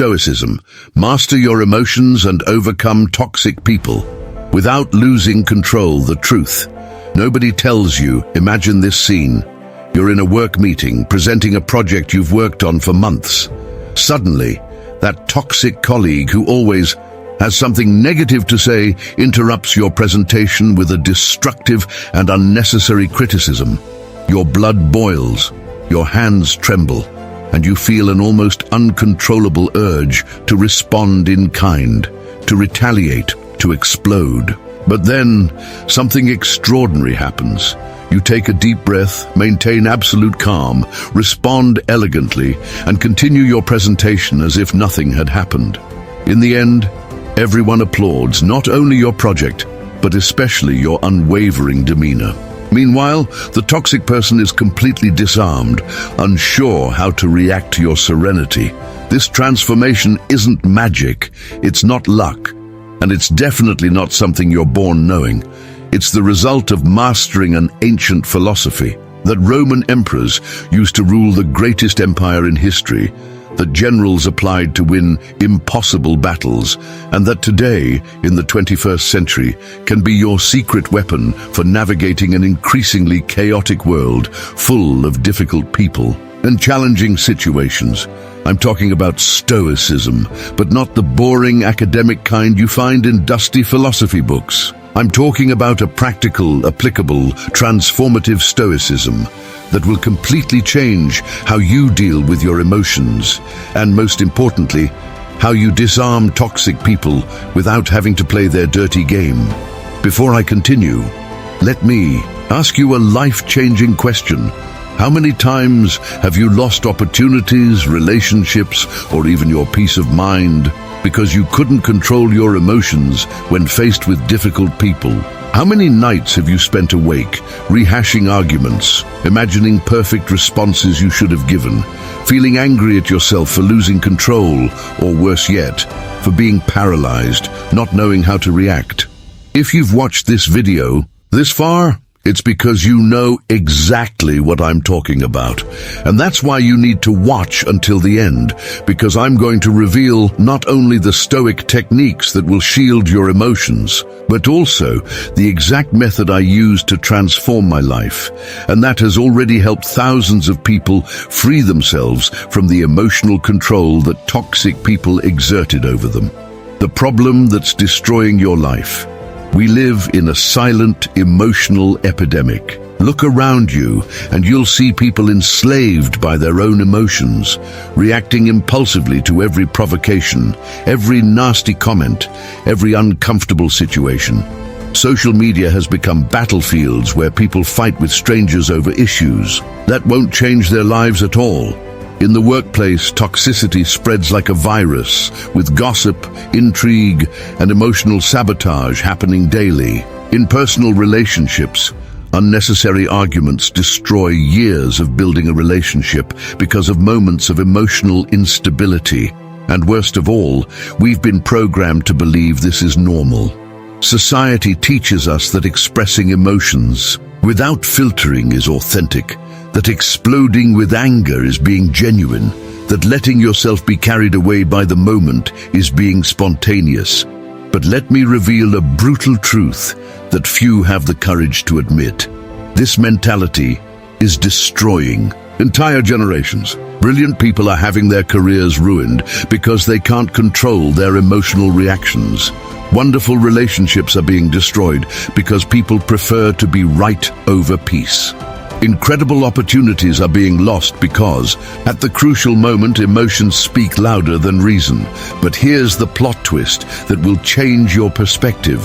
Stoicism. Master your emotions and overcome toxic people. Without losing control, the truth. Nobody tells you. Imagine this scene. You're in a work meeting, presenting a project you've worked on for months. Suddenly, that toxic colleague who always has something negative to say interrupts your presentation with a destructive and unnecessary criticism. Your blood boils, your hands tremble, and you feel an almost uncontrollable urge to respond in kind, to retaliate, to explode. But then, something extraordinary happens. You take a deep breath, maintain absolute calm, respond elegantly, and continue your presentation as if nothing had happened. In the end, everyone applauds not only your project, but especially your unwavering demeanor. Meanwhile, the toxic person is completely disarmed, unsure how to react to your serenity. This transformation isn't magic, it's not luck, and it's definitely not something you're born knowing. It's the result of mastering an ancient philosophy that Roman emperors used to rule the greatest empire in history, that generals applied to win impossible battles, and that today, in the 21st century, can be your secret weapon for navigating an increasingly chaotic world full of difficult people and challenging situations. I'm talking about Stoicism, but not the boring academic kind you find in dusty philosophy books. I'm talking about a practical, applicable, transformative Stoicism that will completely change how you deal with your emotions, and most importantly, how you disarm toxic people without having to play their dirty game. Before I continue, let me ask you a life-changing question. How many times have you lost opportunities, relationships, or even your peace of mind because you couldn't control your emotions when faced with difficult people? How many nights have you spent awake, rehashing arguments, imagining perfect responses you should have given, feeling angry at yourself for losing control, or worse yet, for being paralyzed, not knowing how to react? If you've watched this video this far, it's because you know exactly what I'm talking about. And that's why you need to watch until the end, because I'm going to reveal not only the Stoic techniques that will shield your emotions, but also the exact method I used to transform my life. And that has already helped thousands of people free themselves from the emotional control that toxic people exerted over them. The problem that's destroying your life. We live in a silent, emotional epidemic. Look around you and you'll see people enslaved by their own emotions, reacting impulsively to every provocation, every nasty comment, every uncomfortable situation. Social media has become battlefields where people fight with strangers over issues that won't change their lives at all. In the workplace, toxicity spreads like a virus, with gossip, intrigue, and emotional sabotage happening daily. In personal relationships, unnecessary arguments destroy years of building a relationship because of moments of emotional instability. And worst of all, we've been programmed to believe this is normal. Society teaches us that expressing emotions without filtering is authentic, that exploding with anger is being genuine, that letting yourself be carried away by the moment is being spontaneous. But let me reveal a brutal truth that few have the courage to admit. This mentality is destroying entire generations. Brilliant people are having their careers ruined because they can't control their emotional reactions. Wonderful relationships are being destroyed because people prefer to be right over peace. Incredible opportunities are being lost because, at the crucial moment, emotions speak louder than reason. But here's the plot twist that will change your perspective.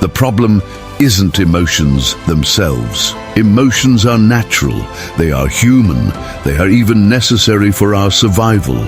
The problem isn't emotions themselves. Emotions are natural, they are human, they are even necessary for our survival.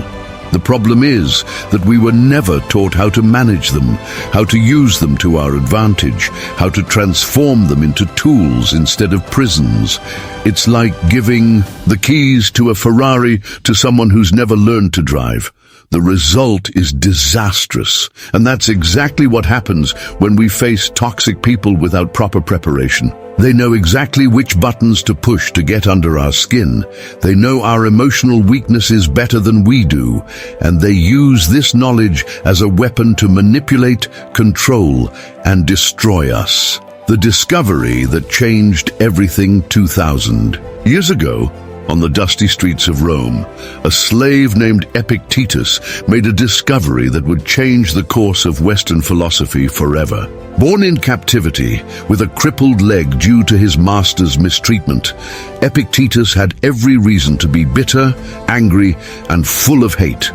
The problem is that we were never taught how to manage them, how to use them to our advantage, how to transform them into tools instead of prisons. It's like giving the keys to a Ferrari to someone who's never learned to drive. The result is disastrous, and that's exactly what happens when we face toxic people without proper preparation. They know exactly which buttons to push to get under our skin. They know our emotional weaknesses better than we do, and they use this knowledge as a weapon to manipulate, control, and destroy us. The discovery that changed everything 2,000 years ago. On the dusty streets of Rome, a slave named Epictetus made a discovery that would change the course of Western philosophy forever. Born in captivity, with a crippled leg due to his master's mistreatment, Epictetus had every reason to be bitter, angry, and full of hate.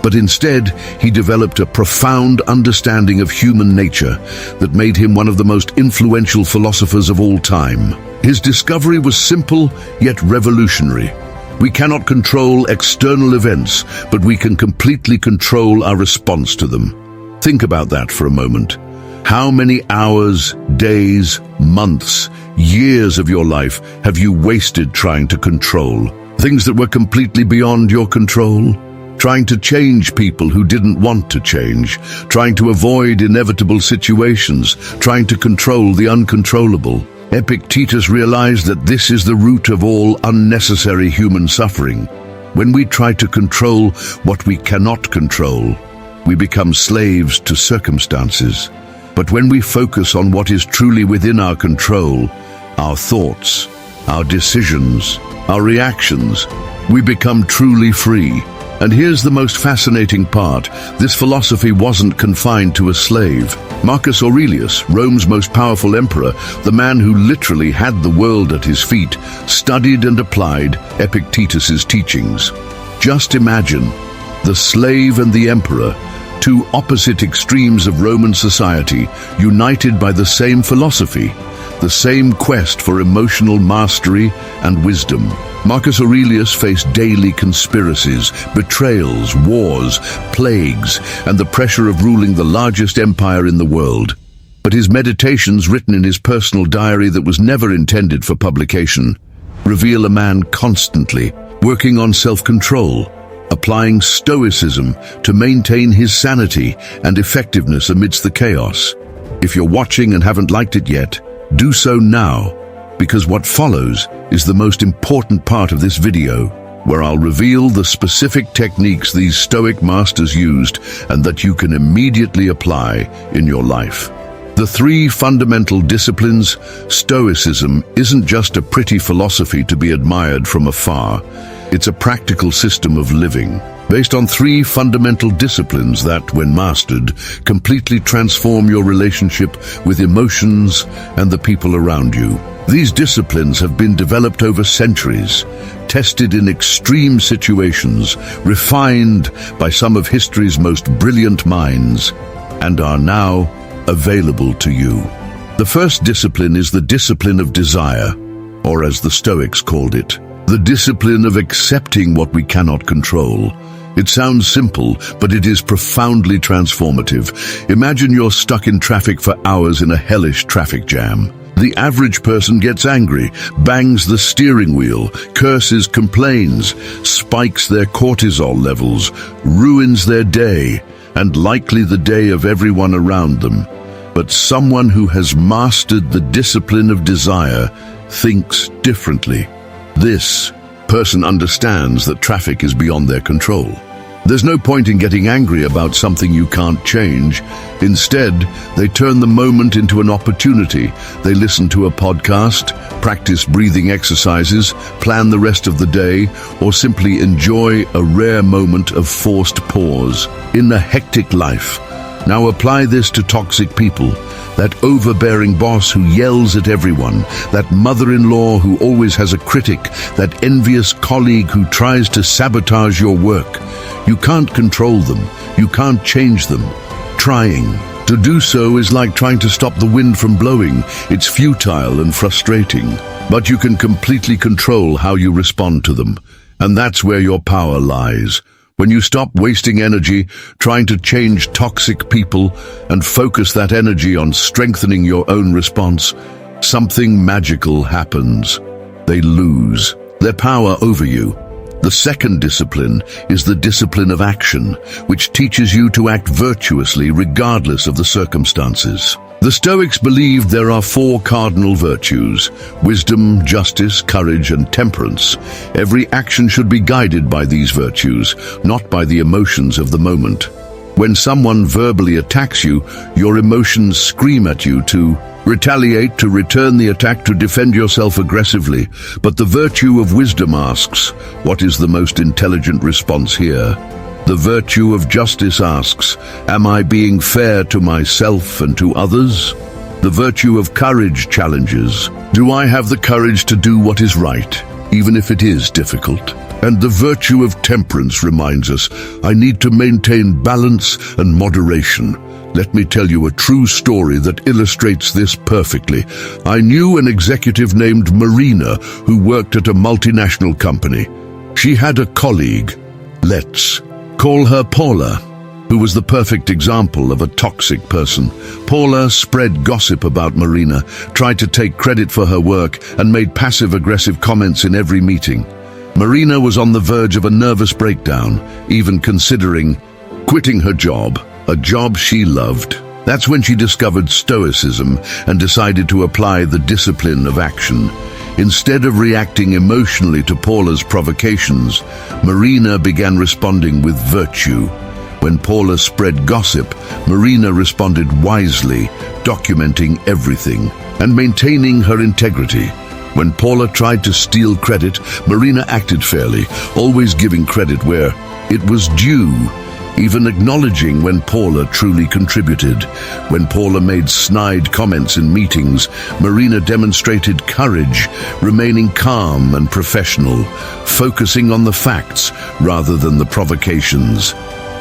But instead, he developed a profound understanding of human nature that made him one of the most influential philosophers of all time. His discovery was simple, yet revolutionary. We cannot control external events, but we can completely control our response to them. Think about that for a moment. How many hours, days, months, years of your life have you wasted trying to control? Things that were completely beyond your control? Trying to change people who didn't want to change, trying to avoid inevitable situations, trying to control the uncontrollable. Epictetus realized that this is the root of all unnecessary human suffering. When we try to control what we cannot control, we become slaves to circumstances. But when we focus on what is truly within our control, our thoughts, our decisions, our reactions, we become truly free. And here's the most fascinating part. This philosophy wasn't confined to a slave. Marcus Aurelius, Rome's most powerful emperor, the man who literally had the world at his feet, studied and applied Epictetus's teachings. Just imagine, the slave and the emperor, two opposite extremes of Roman society, united by the same philosophy, the same quest for emotional mastery and wisdom. Marcus Aurelius faced daily conspiracies, betrayals, wars, plagues, and the pressure of ruling the largest empire in the world. But his meditations, written in his personal diary that was never intended for publication, reveal a man constantly working on self-control, applying Stoicism to maintain his sanity and effectiveness amidst the chaos. If you're watching and haven't liked it yet, do so now, because what follows is the most important part of this video, where I'll reveal the specific techniques these Stoic masters used and that you can immediately apply in your life. The three fundamental disciplines. Stoicism isn't just a pretty philosophy to be admired from afar. It's a practical system of living, based on three fundamental disciplines that, when mastered, completely transform your relationship with emotions and the people around you. These disciplines have been developed over centuries, tested in extreme situations, refined by some of history's most brilliant minds, and are now available to you. The first discipline is the discipline of desire, or as the Stoics called it, the discipline of accepting what we cannot control. It sounds simple, but it is profoundly transformative. Imagine you're stuck in traffic for hours in a hellish traffic jam. The average person gets angry, bangs the steering wheel, curses, complains, spikes their cortisol levels, ruins their day, and likely the day of everyone around them. But someone who has mastered the discipline of desire thinks differently. This person understands that traffic is beyond their control. There's no point in getting angry about something you can't change. Instead, they turn the moment into an opportunity. They listen to a podcast, practice breathing exercises, plan the rest of the day, or simply enjoy a rare moment of forced pause in a hectic life. Now apply this to toxic people. That overbearing boss who yells at everyone, that mother-in-law who always has a critic, that envious colleague who tries to sabotage your work. You can't control them. You can't change them. Trying to do so is like trying to stop the wind from blowing. It's futile and frustrating. But you can completely control how you respond to them. And that's where your power lies. When you stop wasting energy trying to change toxic people and focus that energy on strengthening your own response, something magical happens. They lose their power over you. The second discipline is the discipline of action, which teaches you to act virtuously regardless of the circumstances. The Stoics believed there are four cardinal virtues: wisdom, justice, courage, and temperance. Every action should be guided by these virtues, not by the emotions of the moment. When someone verbally attacks you, your emotions scream at you to retaliate, to return the attack, to defend yourself aggressively. But the virtue of wisdom asks, what is the most intelligent response here? The virtue of justice asks, am I being fair to myself and to others? The virtue of courage challenges, do I have the courage to do what is right, even if it is difficult? And the virtue of temperance reminds us, I need to maintain balance and moderation. Let me tell you a true story that illustrates this perfectly. I knew an executive named Marina who worked at a multinational company. She had a colleague, let's call her Paula, who was the perfect example of a toxic person. Paula spread gossip about Marina, tried to take credit for her work, and made passive-aggressive comments in every meeting. Marina was on the verge of a nervous breakdown, even considering quitting her job, a job she loved. That's when she discovered Stoicism and decided to apply the discipline of action. Instead of reacting emotionally to Paula's provocations, Marina began responding with virtue. When Paula spread gossip, Marina responded wisely, documenting everything and maintaining her integrity. When Paula tried to steal credit, Marina acted fairly, always giving credit where it was due, even acknowledging when Paula truly contributed. When Paula made snide comments in meetings, Marina demonstrated courage, remaining calm and professional, focusing on the facts rather than the provocations.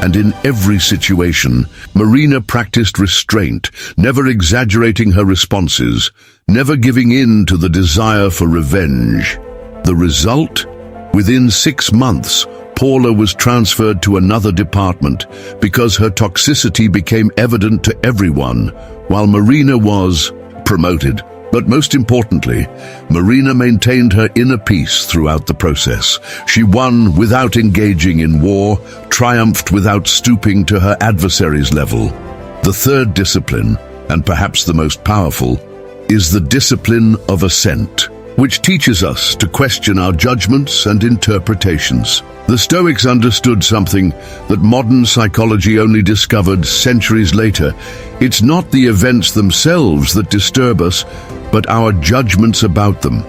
And in every situation, Marina practiced restraint, never exaggerating her responses, never giving in to the desire for revenge. The result? Within 6 months, Paula was transferred to another department because her toxicity became evident to everyone, while Marina was promoted. But most importantly, Marina maintained her inner peace throughout the process. She won without engaging in war, triumphed without stooping to her adversary's level. The third discipline, and perhaps the most powerful, is the discipline of assent, which teaches us to question our judgments and interpretations. The Stoics understood something that modern psychology only discovered centuries later. It's not the events themselves that disturb us, but our judgments about them.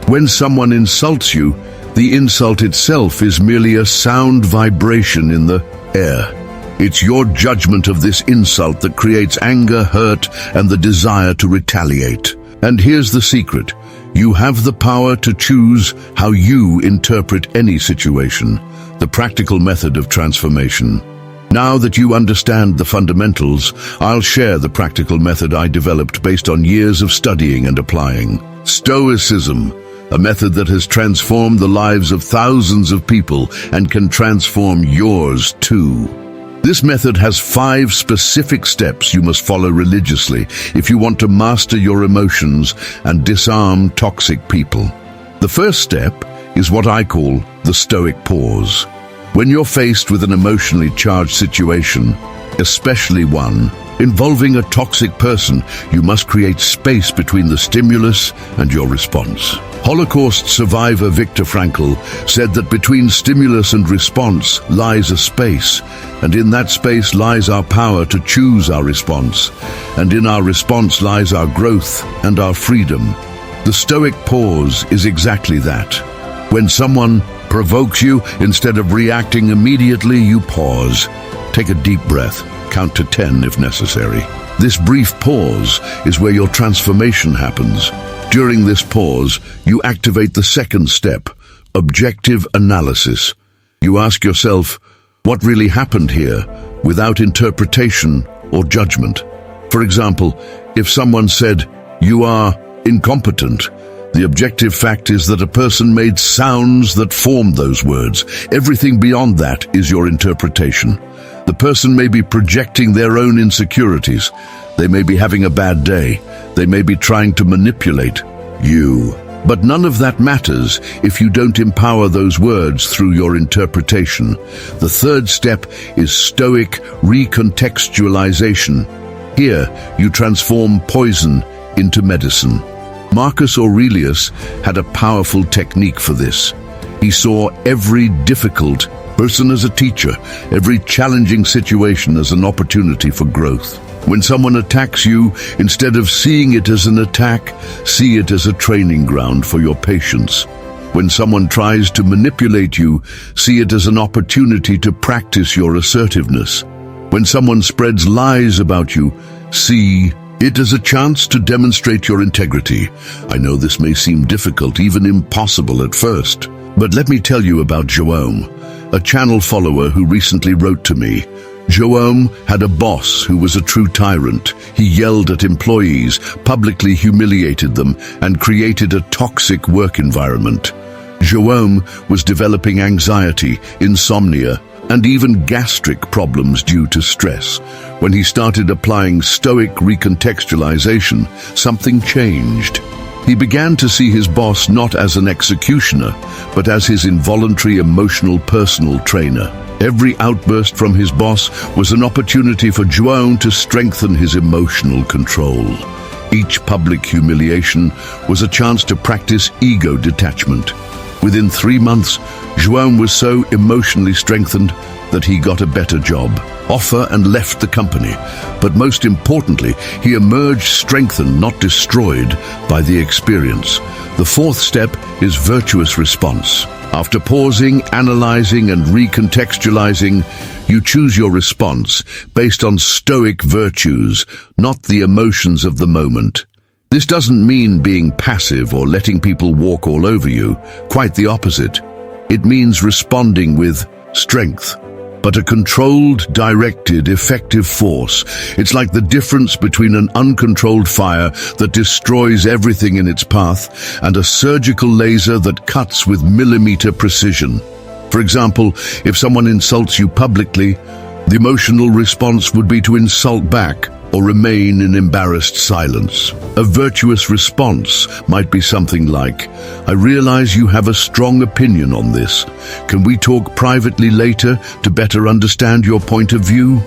When someone insults you, the insult itself is merely a sound vibration in the air. It's your judgment of this insult that creates anger, hurt, and the desire to retaliate. And here's the secret. You have the power to choose how you interpret any situation. The practical method of transformation. Now that you understand the fundamentals, I'll share the practical method I developed based on years of studying and applying. Stoicism, a method that has transformed the lives of thousands of people and can transform yours too. This method has 5 specific steps you must follow religiously if you want to master your emotions and disarm toxic people. The first step is what I call the Stoic pause. When you're faced with an emotionally charged situation, especially one involving a toxic person, you must create space between the stimulus and your response. Holocaust survivor Viktor Frankl said that between stimulus and response lies a space, and in that space lies our power to choose our response, and in our response lies our growth and our freedom. The Stoic pause is exactly that. When someone provokes you, instead of reacting immediately, you pause. Take a deep breath, count to 10 if necessary. This brief pause is where your transformation happens. During this pause, you activate the second step, objective analysis. You ask yourself, what really happened here, without interpretation or judgment? For example, if someone said, you are incompetent, the objective fact is that a person made sounds that formed those words. Everything beyond that is your interpretation. The person may be projecting their own insecurities. They may be having a bad day. They may be trying to manipulate you. But none of that matters if you don't empower those words through your interpretation. The third step is Stoic recontextualization. Here, you transform poison into medicine. Marcus Aurelius had a powerful technique for this. He saw every difficult person as a teacher, every challenging situation as an opportunity for growth. When someone attacks you, instead of seeing it as an attack, see it as a training ground for your patience. When someone tries to manipulate you, see it as an opportunity to practice your assertiveness. When someone spreads lies about you, see it as a chance to demonstrate your integrity. I know this may seem difficult, even impossible at first, but let me tell you about Jerome, a channel follower who recently wrote to me. Jerome had a boss who was a true tyrant. He yelled at employees, publicly humiliated them, and created a toxic work environment. Jerome was developing anxiety, insomnia, and even gastric problems due to stress. When he started applying Stoic recontextualization, something changed. He began to see his boss not as an executioner, but as his involuntary emotional personal trainer. Every outburst from his boss was an opportunity for Jerome to strengthen his emotional control. Each public humiliation was a chance to practice ego detachment. Within 3 months, Jerome was so emotionally strengthened that he got a better job, offer, and left the company. But most importantly, he emerged strengthened, not destroyed, by the experience. The fourth step is virtuous response. After pausing, analyzing, and recontextualizing, you choose your response based on Stoic virtues, not the emotions of the moment. This doesn't mean being passive or letting people walk all over you. Quite the opposite. It means responding with strength, but a controlled, directed, effective force. It's like the difference between an uncontrolled fire that destroys everything in its path and a surgical laser that cuts with millimeter precision. For example, if someone insults you publicly, the emotional response would be to insult back or remain in embarrassed silence. A virtuous response might be something like, "I realize you have a strong opinion on this. Can we talk privately later to better understand your point of view?"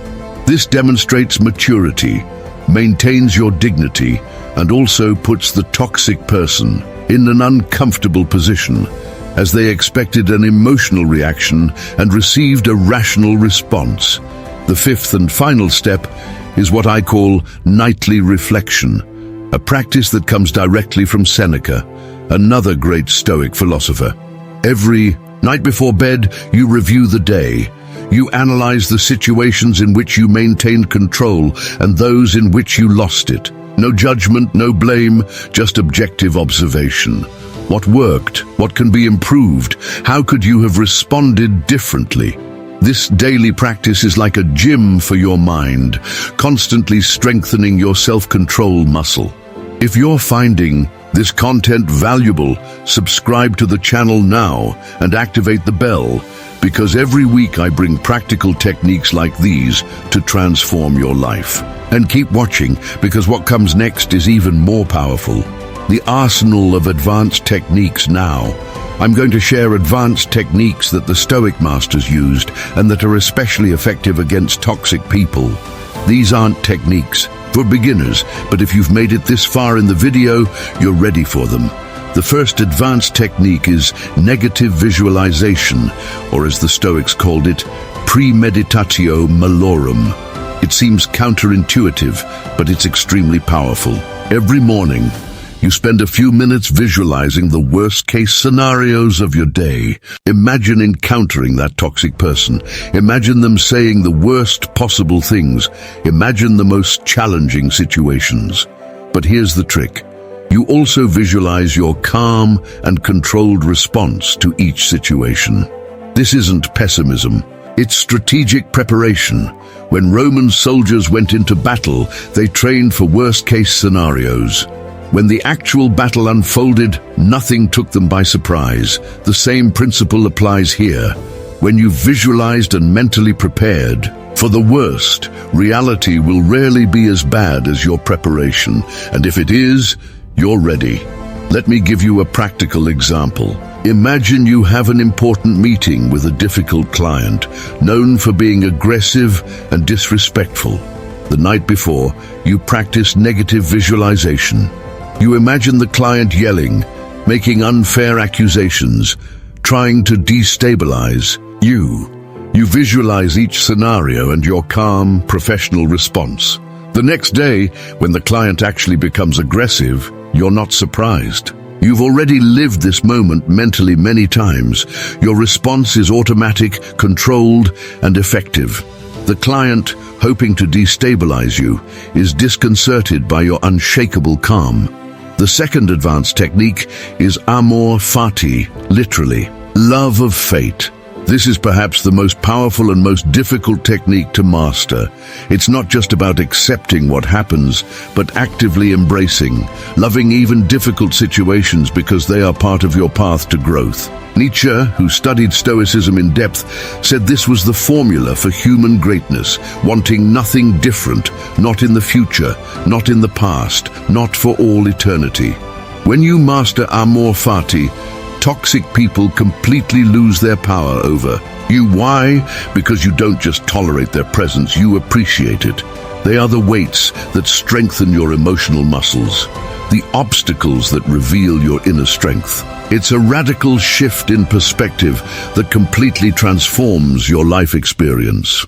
This demonstrates maturity, maintains your dignity, and also puts the toxic person in an uncomfortable position, as they expected an emotional reaction and received a rational response. The fifth and final step is what I call nightly reflection, a practice that comes directly from Seneca, another great Stoic philosopher. Every night before bed, you review the day. You analyze the situations in which you maintained control and those in which you lost it. No judgment, no blame, just objective observation. What worked? What can be improved? How could you have responded differently? This daily practice is like a gym for your mind, constantly strengthening your self-control muscle. If you're finding this content valuable, subscribe to the channel now and activate the bell, because every week I bring practical techniques like these to transform your life. And keep watching, because what comes next is even more powerful. The arsenal of advanced techniques now. I'm going to share advanced techniques that the Stoic masters used and that are especially effective against toxic people. These aren't techniques for beginners, but if you've made it this far in the video, you're ready for them. The first advanced technique is negative visualization, or as the Stoics called it, premeditatio malorum. It seems counterintuitive, but it's extremely powerful. Every morning, you spend a few minutes visualizing the worst-case scenarios of your day. Imagine encountering that toxic person. Imagine them saying the worst possible things. Imagine the most challenging situations. But here's the trick. You also visualize your calm and controlled response to each situation. This isn't pessimism. It's strategic preparation. When Roman soldiers went into battle, they trained for worst-case scenarios. When the actual battle unfolded, nothing took them by surprise. The same principle applies here. When you've visualized and mentally prepared for the worst, reality will rarely be as bad as your preparation. And if it is, you're ready. Let me give you a practical example. Imagine you have an important meeting with a difficult client, known for being aggressive and disrespectful. The night before, you practice negative visualization. You imagine the client yelling, making unfair accusations, trying to destabilize you. You visualize each scenario and your calm, professional response. The next day, when the client actually becomes aggressive, you're not surprised. You've already lived this moment mentally many times. Your response is automatic, controlled, and effective. The client, hoping to destabilize you, is disconcerted by your unshakable calm. The second advanced technique is amor fati, literally, love of fate. This is perhaps the most powerful and most difficult technique to master. It's not just about accepting what happens, but actively embracing, loving even difficult situations because they are part of your path to growth. Nietzsche, who studied Stoicism in depth, said this was the formula for human greatness, wanting nothing different, not in the future, not in the past, not for all eternity. When you master amor fati, toxic people completely lose their power over you. Why? Because you don't just tolerate their presence, you appreciate it. They are the weights that strengthen your emotional muscles, the obstacles that reveal your inner strength. It's a radical shift in perspective that completely transforms your life experience.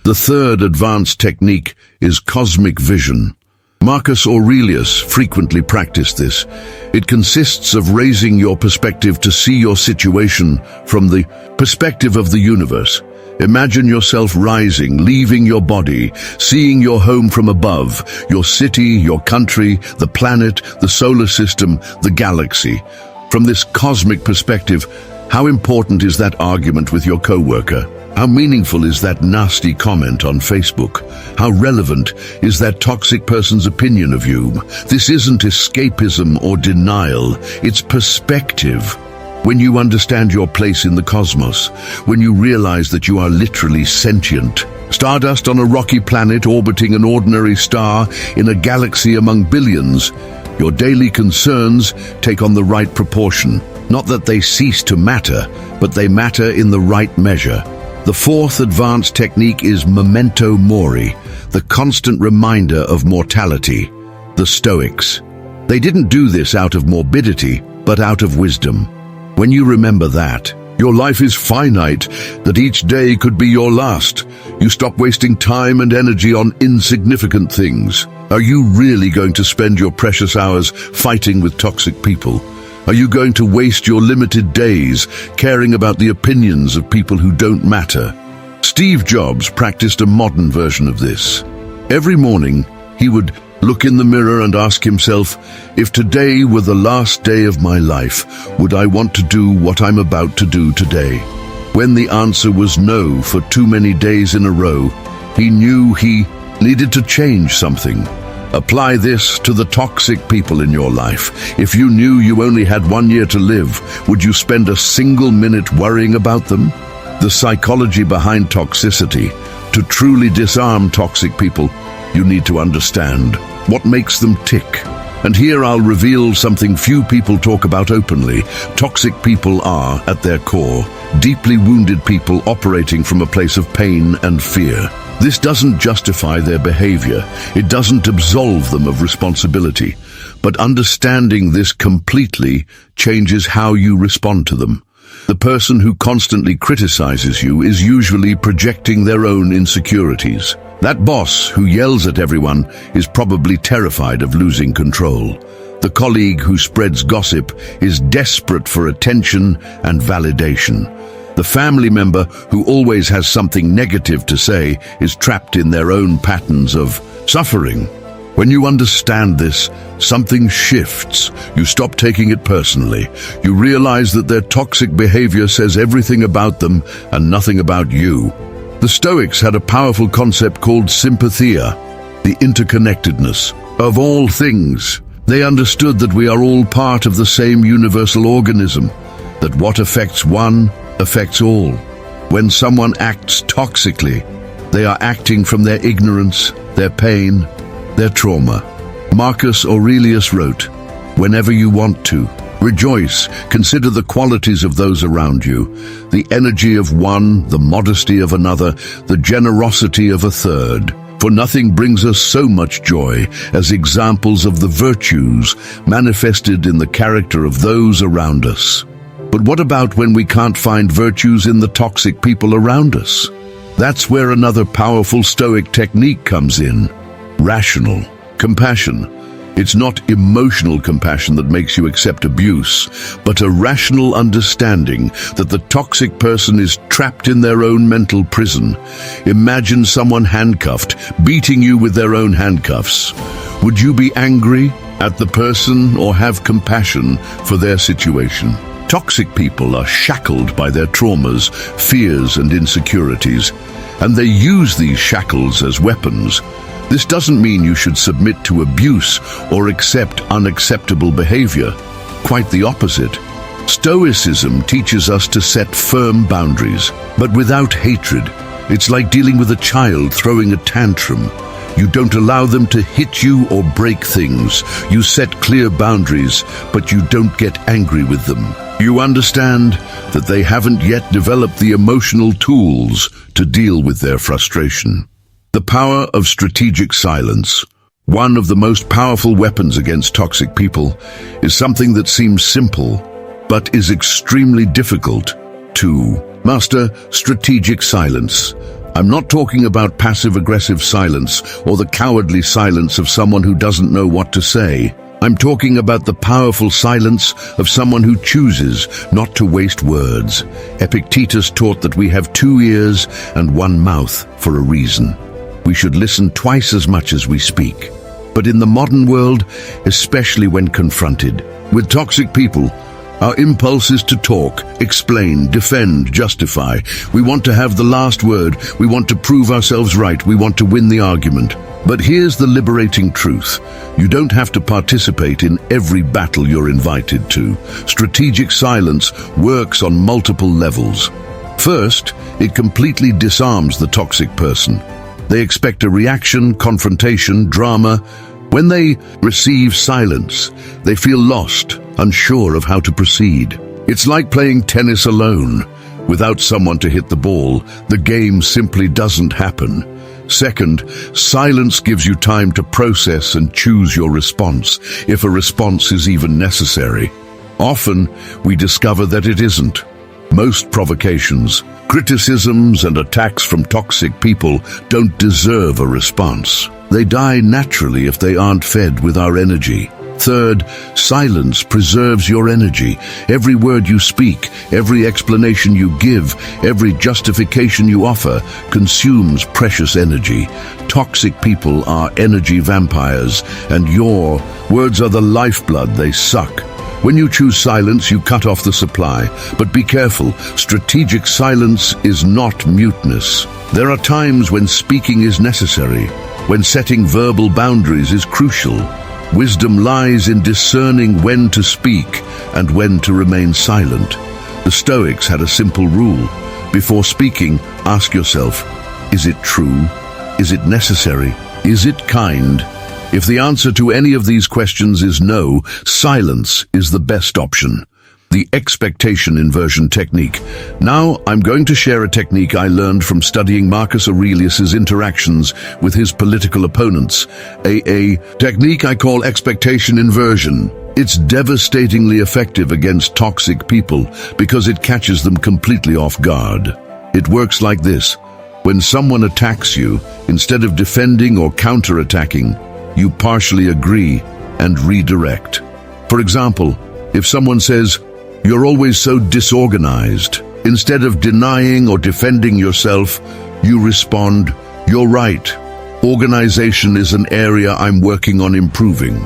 The third advanced technique is cosmic vision. Marcus Aurelius frequently practiced this. It consists of raising your perspective to see your situation from the perspective of the universe. Imagine yourself rising, leaving your body, seeing your home from above, your city, your country, the planet, the solar system, the galaxy. From this cosmic perspective, how important is that argument with your coworker? How meaningful is that nasty comment on Facebook? How relevant is that toxic person's opinion of you? This isn't escapism or denial, it's perspective. When you understand your place in the cosmos, when you realize that you are literally sentient, stardust on a rocky planet orbiting an ordinary star in a galaxy among billions, your daily concerns take on the right proportion. Not that they cease to matter, but they matter in the right measure. The fourth advanced technique is memento mori, the constant reminder of mortality. The Stoics. They didn't do this out of morbidity, but out of wisdom. When you remember that, your life is finite, that each day could be your last, you stop wasting time and energy on insignificant things. Are you really going to spend your precious hours fighting with toxic people? Are you going to waste your limited days caring about the opinions of people who don't matter? Steve Jobs practiced a modern version of this. Every morning, he would look in the mirror and ask himself, if today were the last day of my life, would I want to do what I'm about to do today? When the answer was no for too many days in a row, he knew he needed to change something. Apply this to the toxic people in your life. If you knew you only had 1 year to live, would you spend a single minute worrying about them? The psychology behind toxicity. To truly disarm toxic people, you need to understand what makes them tick. And here I'll reveal something few people talk about openly. Toxic people are, at their core, deeply wounded people operating from a place of pain and fear. This doesn't justify their behavior. It doesn't absolve them of responsibility. But understanding this completely changes how you respond to them. The person who constantly criticizes you is usually projecting their own insecurities. That boss who yells at everyone is probably terrified of losing control. The colleague who spreads gossip is desperate for attention and validation. The family member who always has something negative to say is trapped in their own patterns of suffering. When you understand this, something shifts. You stop taking it personally. You realize that their toxic behavior says everything about them and nothing about you. The Stoics had a powerful concept called sympathia, the interconnectedness of all things. They understood that we are all part of the same universal organism, that what affects one affects all. When someone acts toxically, they are acting from their ignorance, their pain, their trauma. Marcus Aurelius wrote, whenever you want to. Rejoice, consider the qualities of those around you, the energy of one, the modesty of another, the generosity of a third. For nothing brings us so much joy as examples of the virtues manifested in the character of those around us. But what about when we can't find virtues in the toxic people around us? That's where another powerful Stoic technique comes in. Rational compassion. It's not emotional compassion that makes you accept abuse, but a rational understanding that the toxic person is trapped in their own mental prison. Imagine someone handcuffed, beating you with their own handcuffs. Would you be angry at the person or have compassion for their situation? Toxic people are shackled by their traumas, fears, and insecurities, and they use these shackles as weapons. This doesn't mean you should submit to abuse or accept unacceptable behavior. Quite the opposite. Stoicism teaches us to set firm boundaries, but without hatred. It's like dealing with a child throwing a tantrum. You don't allow them to hit you or break things. You set clear boundaries, but you don't get angry with them. You understand that they haven't yet developed the emotional tools to deal with their frustration. The power of strategic silence, one of the most powerful weapons against toxic people, is something that seems simple, but is extremely difficult to master. Strategic silence. I'm not talking about passive-aggressive silence or the cowardly silence of someone who doesn't know what to say. I'm talking about the powerful silence of someone who chooses not to waste words. Epictetus taught that we have 2 ears and 1 mouth for a reason. We should listen twice as much as we speak. But in the modern world, especially when confronted with toxic people, our impulse is to talk, explain, defend, justify. We want to have the last word. We want to prove ourselves right. We want to win the argument. But here's the liberating truth. You don't have to participate in every battle you're invited to. Strategic silence works on multiple levels. First, it completely disarms the toxic person. They expect a reaction, confrontation, drama. When they receive silence, they feel lost, unsure of how to proceed. It's like playing tennis alone. Without someone to hit the ball, the game simply doesn't happen. Second, silence gives you time to process and choose your response, if a response is even necessary. Often, we discover that it isn't. Most provocations, criticisms, and attacks from toxic people don't deserve a response. They die naturally if they aren't fed with our energy. Third, silence preserves your energy. Every word you speak, every explanation you give, every justification you offer consumes precious energy. Toxic people are energy vampires, and your words are the lifeblood they suck. When you choose silence, you cut off the supply. But be careful, strategic silence is not muteness. There are times when speaking is necessary, when setting verbal boundaries is crucial. Wisdom lies in discerning when to speak and when to remain silent. The Stoics had a simple rule. Before speaking, ask yourself, is it true? Is it necessary? Is it kind? If the answer to any of these questions is no, silence is the best option. The expectation inversion technique. Now, I'm going to share a technique I learned from studying Marcus Aurelius's interactions with his political opponents. A technique I call expectation inversion. It's devastatingly effective against toxic people because it catches them completely off guard. It works like this. When someone attacks you, instead of defending or counterattacking, you partially agree and redirect. For example, if someone says, "You're always so disorganized," instead of denying or defending yourself, you respond, "You're right. Organization is an area I'm working on improving.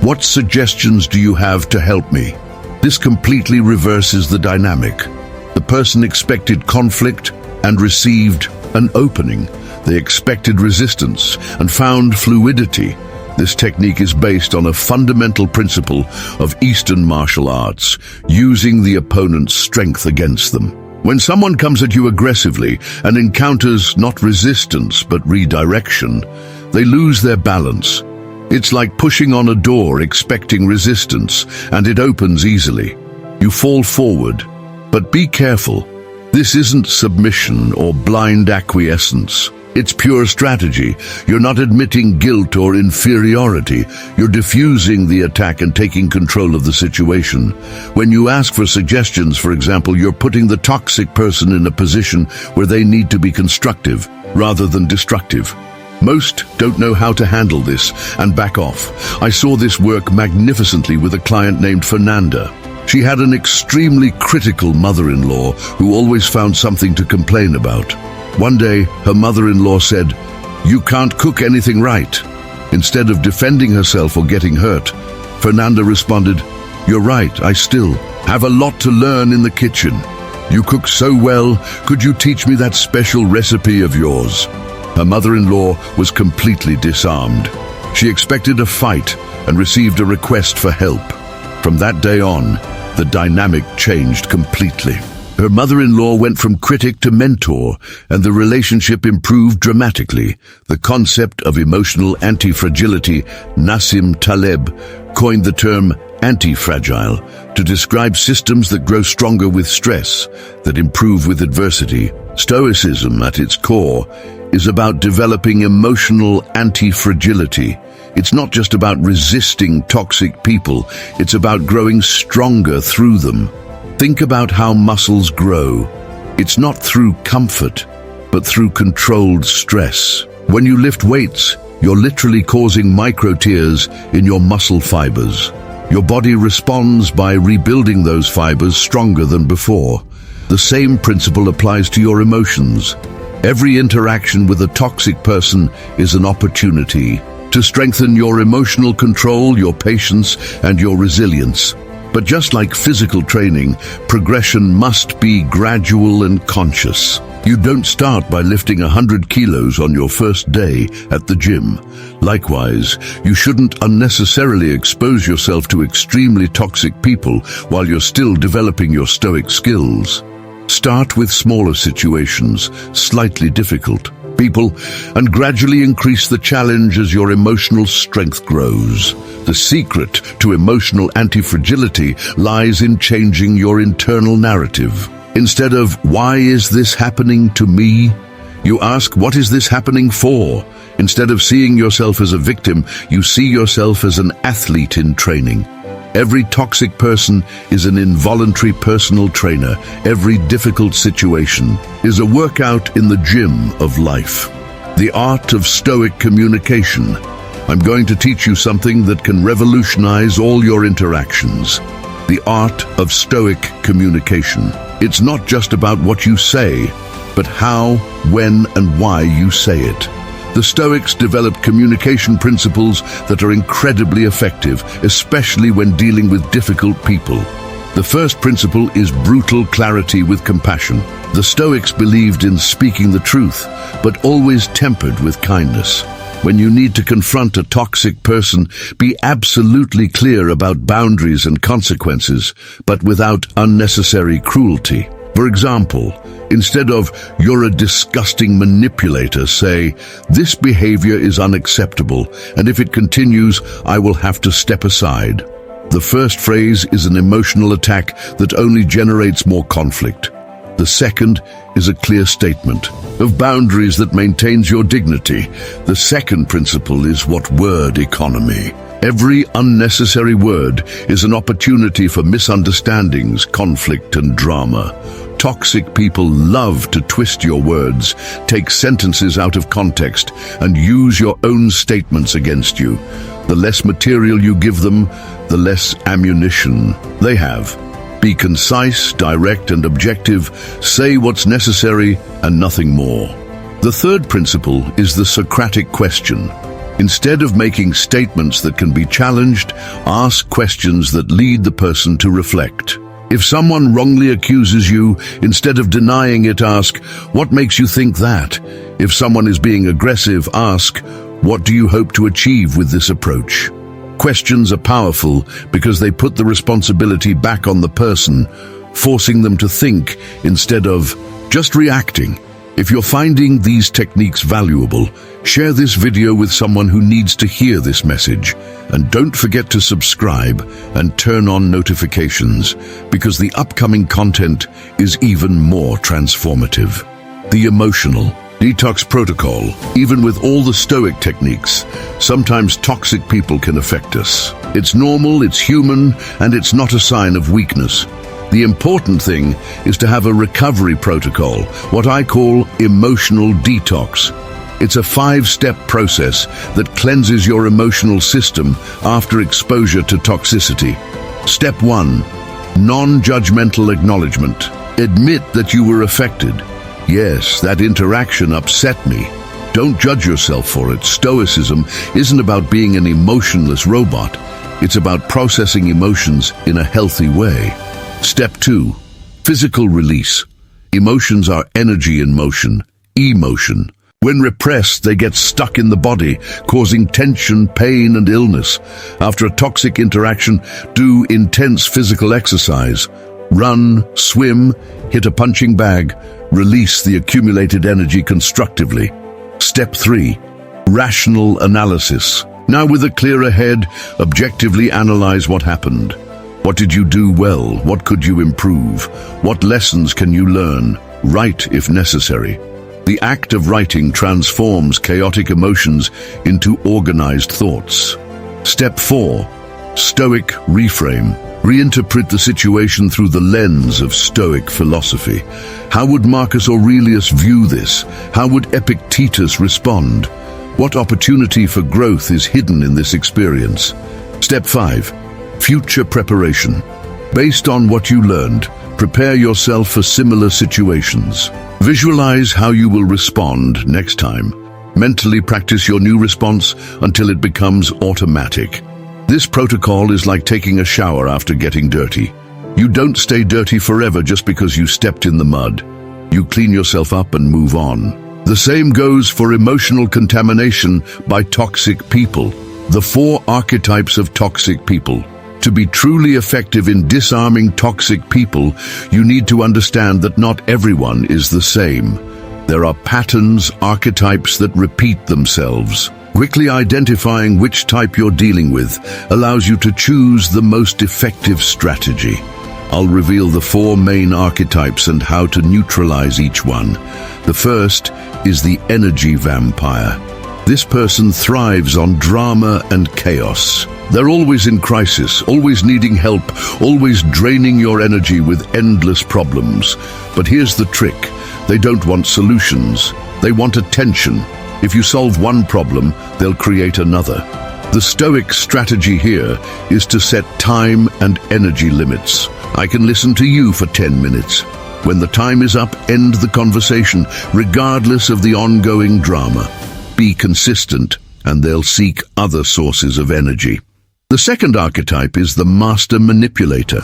What suggestions do you have to help me?" This completely reverses the dynamic. The person expected conflict and received an opening. They expected resistance and found fluidity. This technique is based on a fundamental principle of Eastern martial arts, using the opponent's strength against them. When someone comes at you aggressively and encounters not resistance but redirection, they lose their balance. It's like pushing on a door expecting resistance, and it opens easily. You fall forward. But be careful. This isn't submission or blind acquiescence. It's pure strategy. You're not admitting guilt or inferiority. You're diffusing the attack and taking control of the situation. When you ask for suggestions, for example, you're putting the toxic person in a position where they need to be constructive rather than destructive. Most don't know how to handle this and back off. I saw this work magnificently with a client named Fernanda. She had an extremely critical mother-in-law who always found something to complain about. One day, her mother-in-law said, "You can't cook anything right." Instead of defending herself or getting hurt, Fernanda responded, "You're right, I still have a lot to learn in the kitchen. You cook so well, could you teach me that special recipe of yours?" Her mother-in-law was completely disarmed. She expected a fight and received a request for help. From that day on, the dynamic changed completely. Her mother-in-law went from critic to mentor, and the relationship improved dramatically. The concept of emotional anti-fragility, Nassim Taleb coined the term anti-fragile to describe systems that grow stronger with stress, that improve with adversity. Stoicism, at its core, is about developing emotional anti-fragility. It's not just about resisting toxic people, it's about growing stronger through them. Think about how muscles grow. It's not through comfort, but through controlled stress. When you lift weights, you're literally causing micro-tears in your muscle fibers. Your body responds by rebuilding those fibers stronger than before. The same principle applies to your emotions. Every interaction with a toxic person is an opportunity to strengthen your emotional control, your patience, and your resilience. But just like physical training, progression must be gradual and conscious. You don't start by lifting 100 kilos on your first day at the gym. Likewise, you shouldn't unnecessarily expose yourself to extremely toxic people while you're still developing your Stoic skills. Start with smaller situations, slightly difficult people, and gradually increase the challenge as your emotional strength grows. The secret to emotional anti-fragility lies in changing your internal narrative. Instead of, "Why is this happening to me?" you ask, "What is this happening for?" Instead of seeing yourself as a victim, you see yourself as an athlete in training. Every toxic person is an involuntary personal trainer. Every difficult situation is a workout in the gym of life. The art of Stoic communication. I'm going to teach you something that can revolutionize all your interactions. The art of Stoic communication. It's not just about what you say, but how, when, and why you say it. The Stoics developed communication principles that are incredibly effective, especially when dealing with difficult people. The first principle is brutal clarity with compassion. The Stoics believed in speaking the truth, but always tempered with kindness. When you need to confront a toxic person, be absolutely clear about boundaries and consequences, but without unnecessary cruelty. For example, instead of, "You're a disgusting manipulator," say, "This behavior is unacceptable, and if it continues, I will have to step aside." The first phrase is an emotional attack that only generates more conflict. The second is a clear statement of boundaries that maintains your dignity. The second principle is word economy. Every unnecessary word is an opportunity for misunderstandings, conflict, and drama. Toxic people love to twist your words, take sentences out of context, and use your own statements against you. The less material you give them, the less ammunition they have. Be concise, direct, and objective. Say what's necessary and nothing more. The third principle is the Socratic question. Instead of making statements that can be challenged, ask questions that lead the person to reflect. If someone wrongly accuses you, instead of denying it, ask, "What makes you think that?" If someone is being aggressive, ask, "What do you hope to achieve with this approach?" Questions are powerful because they put the responsibility back on the person, forcing them to think instead of just reacting. If you're finding these techniques valuable, share this video with someone who needs to hear this message. And don't forget to subscribe and turn on notifications, because the upcoming content is even more transformative. The emotional detox protocol. Even with all the Stoic techniques, sometimes toxic people can affect us. It's normal, it's human, and it's not a sign of weakness. The important thing is to have a recovery protocol, what I call emotional detox. It's a 5-step process that cleanses your emotional system after exposure to toxicity. Step 1. Non-judgmental acknowledgement. Admit that you were affected. Yes, that interaction upset me. Don't judge yourself for it. Stoicism isn't about being an emotionless robot. It's about processing emotions in a healthy way. Step 2. Physical release. Emotions are energy in motion, emotion. When repressed, they get stuck in the body, causing tension, pain, and illness. After a toxic interaction, do intense physical exercise. Run, swim, hit a punching bag. Release the accumulated energy constructively. Step 3. Rational analysis. Now, with a clearer head, objectively analyze what happened. What did you do well? What could you improve? What lessons can you learn? Write if necessary. The act of writing transforms chaotic emotions into organized thoughts. Step 4. Stoic reframe. Reinterpret the situation through the lens of Stoic philosophy. How would Marcus Aurelius view this? How would Epictetus respond? What opportunity for growth is hidden in this experience? Step 5. Future preparation. Based on what you learned, prepare yourself for similar situations. Visualize how you will respond next time. Mentally practice your new response until it becomes automatic. This protocol is like taking a shower after getting dirty. You don't stay dirty forever just because you stepped in the mud. You clean yourself up and move on. The same goes for emotional contamination by toxic people. The 4 archetypes of toxic people. To be truly effective in disarming toxic people, you need to understand that not everyone is the same. There are patterns, archetypes that repeat themselves. Quickly identifying which type you're dealing with allows you to choose the most effective strategy. I'll reveal the 4 main archetypes and how to neutralize each one. The first is the energy vampire. This person thrives on drama and chaos. They're always in crisis, always needing help, always draining your energy with endless problems. But here's the trick. They don't want solutions. They want attention. If you solve one problem, they'll create another. The Stoic strategy here is to set time and energy limits. I can listen to you for 10 minutes. When the time is up, end the conversation, regardless of the ongoing drama. Be consistent, and they'll seek other sources of energy. The second archetype is the master manipulator.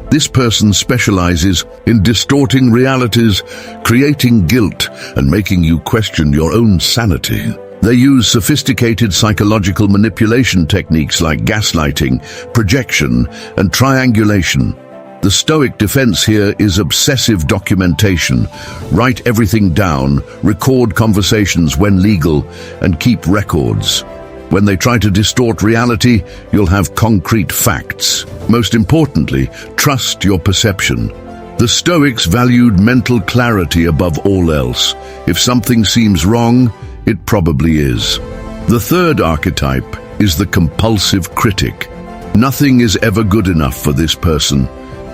This person specializes in distorting realities, creating guilt, and making you question your own sanity. They use sophisticated psychological manipulation techniques like gaslighting, projection, and triangulation. The Stoic defense here is obsessive documentation. Write everything down, record conversations when legal, and keep records. When they try to distort reality, you'll have concrete facts. Most importantly, trust your perception. The Stoics valued mental clarity above all else. If something seems wrong, it probably is. The third archetype is the compulsive critic. Nothing is ever good enough for this person.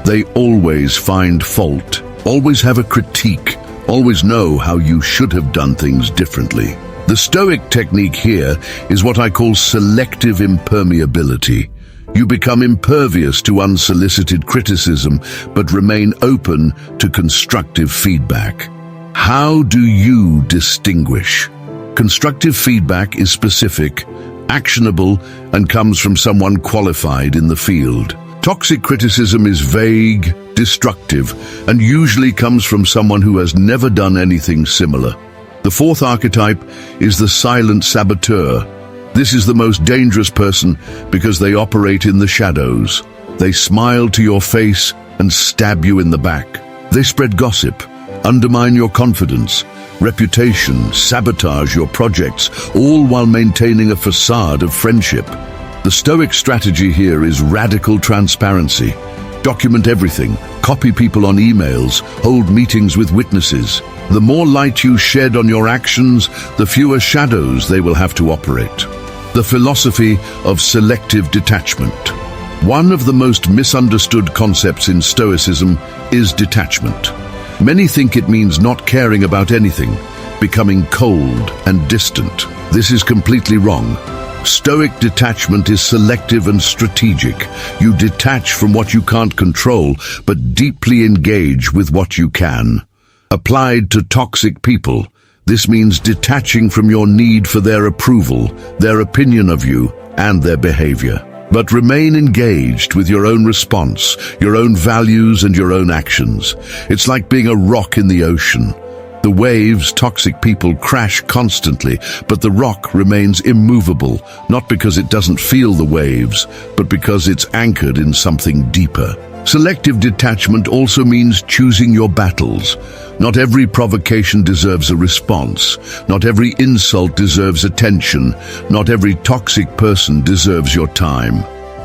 They always find fault, always have a critique, always know how you should have done things differently. The Stoic technique here is what I call selective impermeability. You become impervious to unsolicited criticism, but remain open to constructive feedback. How do you distinguish? Constructive feedback is specific, actionable, and comes from someone qualified in the field. Toxic criticism is vague, destructive, and usually comes from someone who has never done anything similar. The fourth archetype is the silent saboteur. This is the most dangerous person because they operate in the shadows. They smile to your face and stab you in the back. They spread gossip, undermine your confidence, reputation, sabotage your projects, all while maintaining a facade of friendship. The Stoic strategy here is radical transparency. Document everything, copy people on emails, hold meetings with witnesses. The more light you shed on your actions, the fewer shadows they will have to operate. The philosophy of selective detachment. One of the most misunderstood concepts in Stoicism is detachment. Many think it means not caring about anything, becoming cold and distant. This is completely wrong. Stoic detachment is selective and strategic. You detach from what you can't control, but deeply engage with what you can. Applied to toxic people, this means detaching from your need for their approval, their opinion of you, and their behavior. But remain engaged with your own response, your own values and your own actions. It's like being a rock in the ocean. The waves, toxic people crash constantly, but the rock remains immovable, not because it doesn't feel the waves, but because it's anchored in something deeper. Selective detachment also means choosing your battles. Not every provocation deserves a response. Not every insult deserves attention. Not every toxic person deserves your time.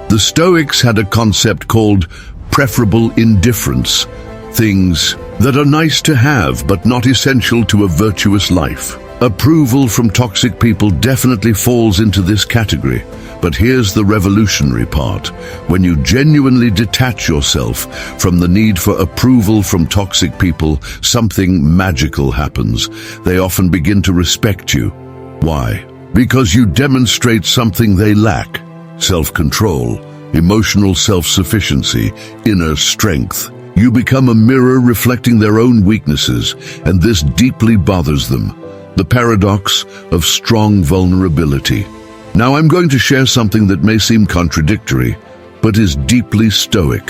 The Stoics had a concept called preferable indifference. Things that are nice to have, but not essential to a virtuous life. Approval from toxic people definitely falls into this category. But here's the revolutionary part. When you genuinely detach yourself from the need for approval from toxic people, something magical happens. They often begin to respect you. Why? Because you demonstrate something they lack: self-control, emotional self-sufficiency, inner strength. You become a mirror reflecting their own weaknesses, and this deeply bothers them. The paradox of strong vulnerability. Now I'm going to share something that may seem contradictory, but is deeply Stoic.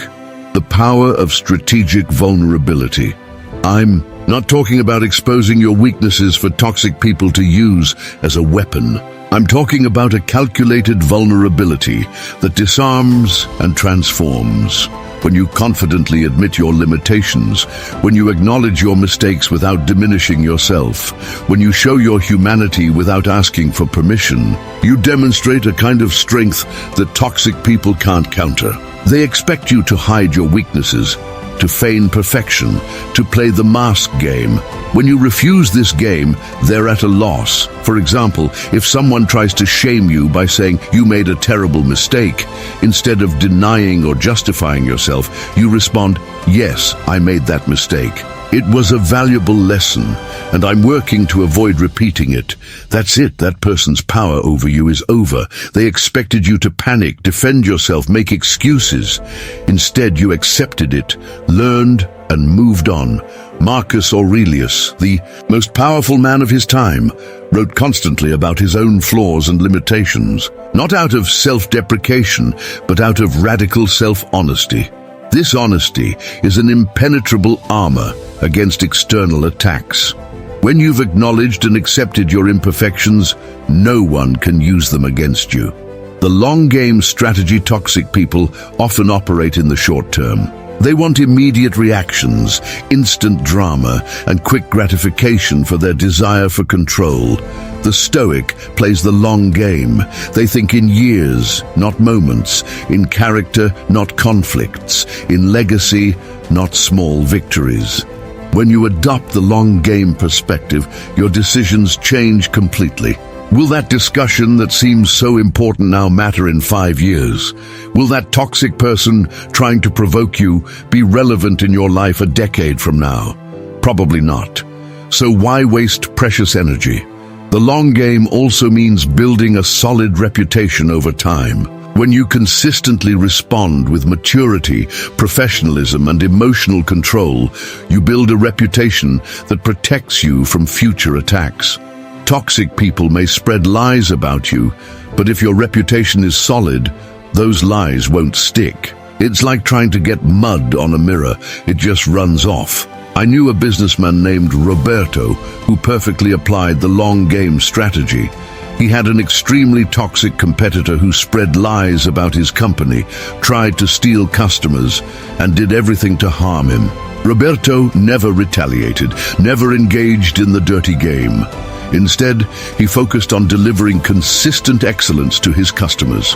The power of strategic vulnerability. I'm not talking about exposing your weaknesses for toxic people to use as a weapon. I'm talking about a calculated vulnerability that disarms and transforms. When you confidently admit your limitations, when you acknowledge your mistakes without diminishing yourself, when you show your humanity without asking for permission, you demonstrate a kind of strength that toxic people can't counter. They expect you to hide your weaknesses, to feign perfection, to play the mask game. When you refuse this game, they're at a loss. For example, if someone tries to shame you by saying you made a terrible mistake, instead of denying or justifying yourself, you respond, "Yes, I made that mistake. It was a valuable lesson, and I'm working to avoid repeating it." That's it. That person's power over you is over. They expected you to panic, defend yourself, make excuses. Instead, you accepted it, learned, and moved on. Marcus Aurelius, the most powerful man of his time, wrote constantly about his own flaws and limitations, not out of self-deprecation, but out of radical self-honesty. This honesty is an impenetrable armor against external attacks. When you've acknowledged and accepted your imperfections, no one can use them against you. The long-game strategy toxic people often operate in the short term. They want immediate reactions, instant drama, and quick gratification for their desire for control. The Stoic plays the long game. They think in years, not moments, in character, not conflicts, in legacy, not small victories. When you adopt the long game perspective, your decisions change completely. Will that discussion that seems so important now matter in 5 years? Will that toxic person trying to provoke you be relevant in your life a decade from now? Probably not. So why waste precious energy? The long game also means building a solid reputation over time. When you consistently respond with maturity, professionalism, and emotional control, you build a reputation that protects you from future attacks. Toxic people may spread lies about you, but if your reputation is solid, those lies won't stick. It's like trying to get mud on a mirror. It just runs off. I knew a businessman named Roberto who perfectly applied the long game strategy. He had an extremely toxic competitor who spread lies about his company, tried to steal customers, and did everything to harm him. Roberto never retaliated, never engaged in the dirty game. Instead, he focused on delivering consistent excellence to his customers.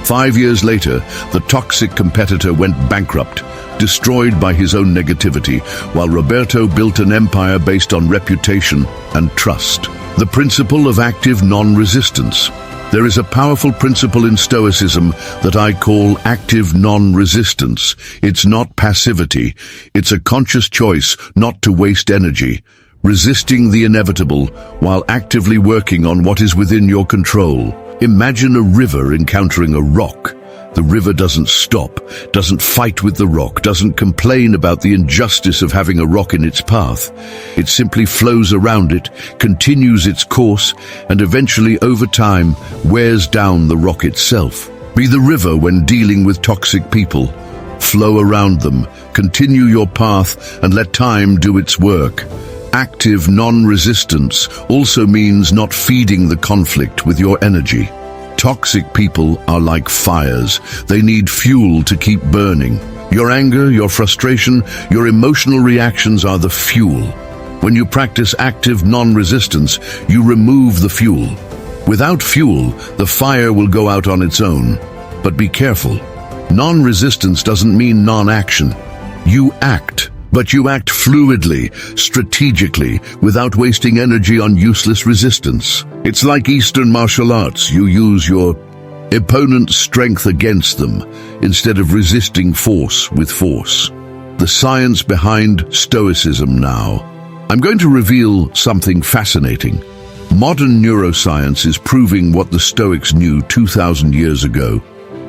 5 years later, the toxic competitor went bankrupt, destroyed by his own negativity, while Roberto built an empire based on reputation and trust. The principle of active non-resistance. There is a powerful principle in Stoicism that I call active non-resistance. It's not passivity. It's a conscious choice not to waste energy, resisting the inevitable while actively working on what is within your control. Imagine a river encountering a rock. The river doesn't stop, doesn't fight with the rock, doesn't complain about the injustice of having a rock in its path. It simply flows around it, continues its course, and eventually, over time, wears down the rock itself. Be the river when dealing with toxic people. Flow around them, continue your path, and let time do its work. Active non-resistance also means not feeding the conflict with your energy. Toxic people are like fires. They need fuel to keep burning. Your anger, your frustration, your emotional reactions are the fuel. When you practice active non-resistance, you remove the fuel. Without fuel, the fire will go out on its own. But be careful. Non-resistance doesn't mean non-action. You act. But you act fluidly, strategically, without wasting energy on useless resistance. It's like Eastern martial arts. You use your opponent's strength against them, instead of resisting force with force. The science behind Stoicism now. I'm going to reveal something fascinating. Modern neuroscience is proving what the Stoics knew 2,000 years ago.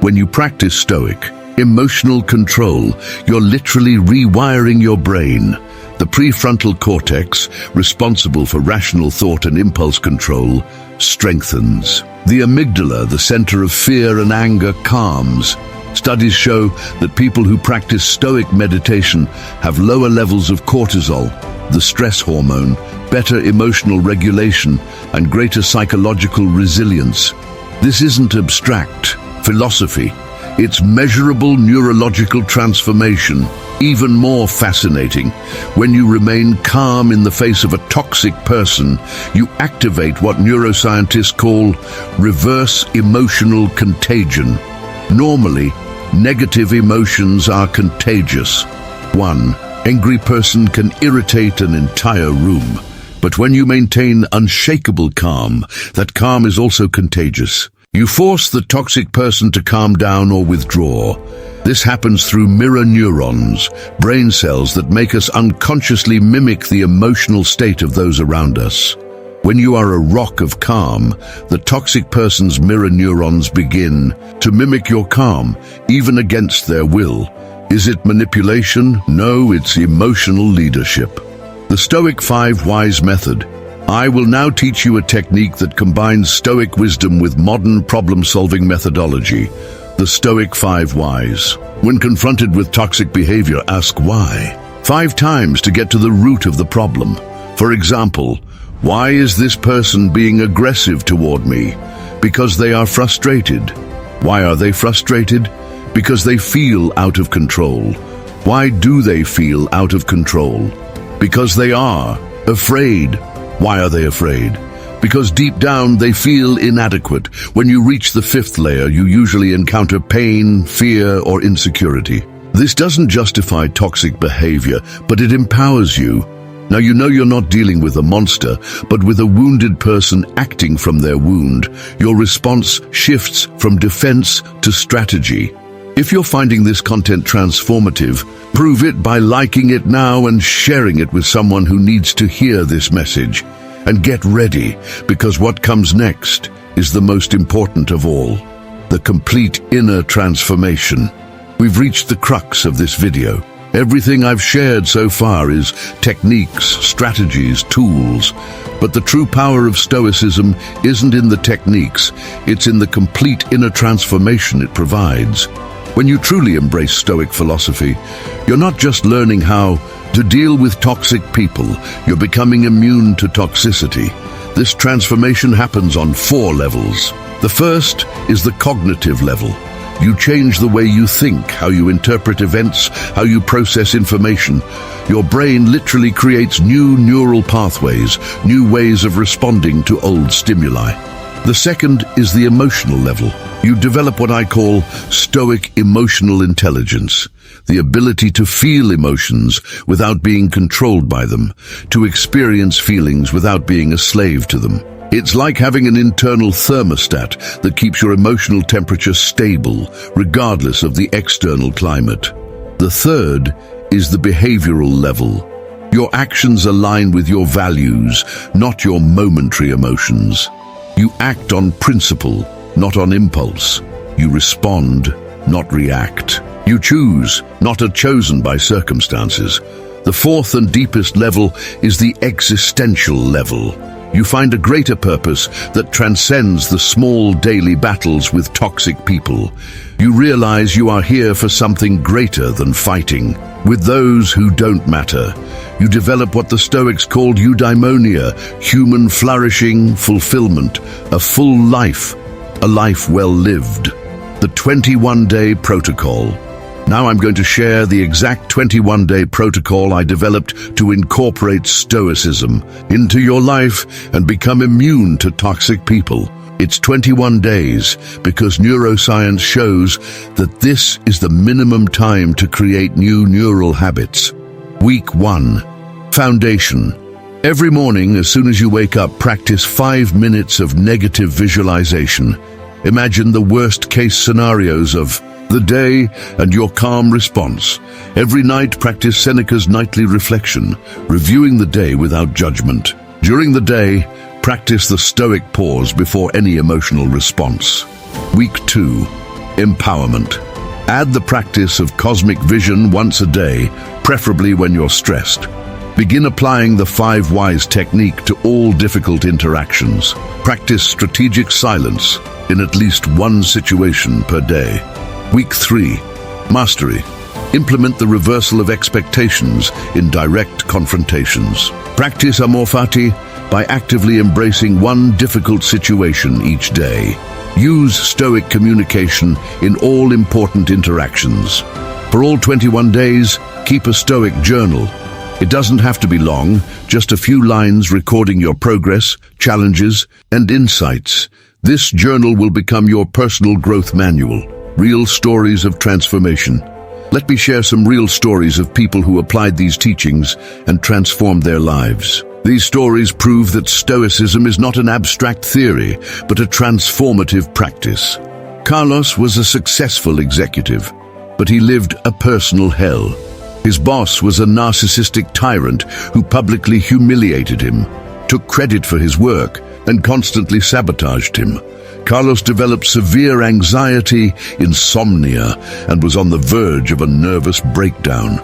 When you practice Stoic emotional control, you're literally rewiring your brain. The prefrontal cortex, responsible for rational thought and impulse control, strengthens. The amygdala, the center of fear and anger, calms. Studies show that people who practice Stoic meditation have lower levels of cortisol, the stress hormone, better emotional regulation, and greater psychological resilience. This isn't abstract philosophy. It's measurable neurological transformation. Even more fascinating, when you remain calm in the face of a toxic person, you activate what neuroscientists call reverse emotional contagion. Normally, negative emotions are contagious. One angry person can irritate an entire room. But when you maintain unshakable calm, that calm is also contagious. You force the toxic person to calm down or withdraw. This happens through mirror neurons, brain cells that make us unconsciously mimic the emotional state of those around us. When you are a rock of calm, the toxic person's mirror neurons begin to mimic your calm, even against their will. Is it manipulation? No, it's emotional leadership. The Stoic 5 Whys method. I will now teach you a technique that combines Stoic wisdom with modern problem-solving methodology. The Stoic 5 Whys. When confronted with toxic behavior, ask why. 5 times to get to the root of the problem. For example, why is this person being aggressive toward me? Because they are frustrated. Why are they frustrated? Because they feel out of control. Why do they feel out of control? Because they are afraid. Why are they afraid? Because deep down they feel inadequate. When you reach the 5th layer, you usually encounter pain, fear, or insecurity. This doesn't justify toxic behavior, but it empowers you. Now you know you're not dealing with a monster, but with a wounded person acting from their wound. Your response shifts from defense to strategy. If you're finding this content transformative, prove it by liking it now and sharing it with someone who needs to hear this message. And get ready, because what comes next is the most important of all. The complete inner transformation. We've reached the crux of this video. Everything I've shared so far is techniques, strategies, tools. But the true power of Stoicism isn't in the techniques, it's in the complete inner transformation it provides. When you truly embrace Stoic philosophy, you're not just learning how to deal with toxic people, you're becoming immune to toxicity. This transformation happens on 4 levels. The first is the cognitive level. You change the way you think, how you interpret events, how you process information. Your brain literally creates new neural pathways, new ways of responding to old stimuli. The second is the emotional level. You develop what I call Stoic emotional intelligence, the ability to feel emotions without being controlled by them, to experience feelings without being a slave to them. It's like having an internal thermostat that keeps your emotional temperature stable, regardless of the external climate. The third is the behavioral level. Your actions align with your values, not your momentary emotions. You act on principle, not on impulse. You respond, not react. You choose, not are chosen by circumstances. The fourth and deepest level is the existential level. You find a greater purpose that transcends the small daily battles with toxic people. You realize you are here for something greater than fighting with those who don't matter. You develop what the Stoics called eudaimonia, human flourishing, fulfillment, a full life, a life well lived. The 21-day protocol. Now I'm going to share the exact 21-day protocol I developed to incorporate Stoicism into your life and become immune to toxic people. It's 21 days because neuroscience shows that this is the minimum time to create new neural habits. Week 1. Foundation. Every morning, as soon as you wake up, practice 5 minutes of negative visualization. Imagine the worst-case scenarios of the day and your calm response. Every night, practice Seneca's nightly reflection, reviewing the day without judgment. During the day, practice the Stoic pause before any emotional response. Week 2. Empowerment. Add the practice of cosmic vision once a day, preferably when you're stressed. Begin applying the 5 whys technique to all difficult interactions. Practice strategic silence in at least one situation per day. Week 3. Mastery. Implement the reversal of expectations in direct confrontations. Practice amor fati by actively embracing one difficult situation each day. Use Stoic communication in all important interactions. For all 21 days, keep a Stoic journal. It doesn't have to be long, just a few lines recording your progress, challenges, and insights. This journal will become your personal growth manual. Real stories of transformation. Let me share some real stories of people who applied these teachings and transformed their lives. These stories prove that Stoicism is not an abstract theory, but a transformative practice. Carlos was a successful executive, but he lived a personal hell. His boss was a narcissistic tyrant who publicly humiliated him, took credit for his work, and constantly sabotaged him. Carlos developed severe anxiety, insomnia, and was on the verge of a nervous breakdown.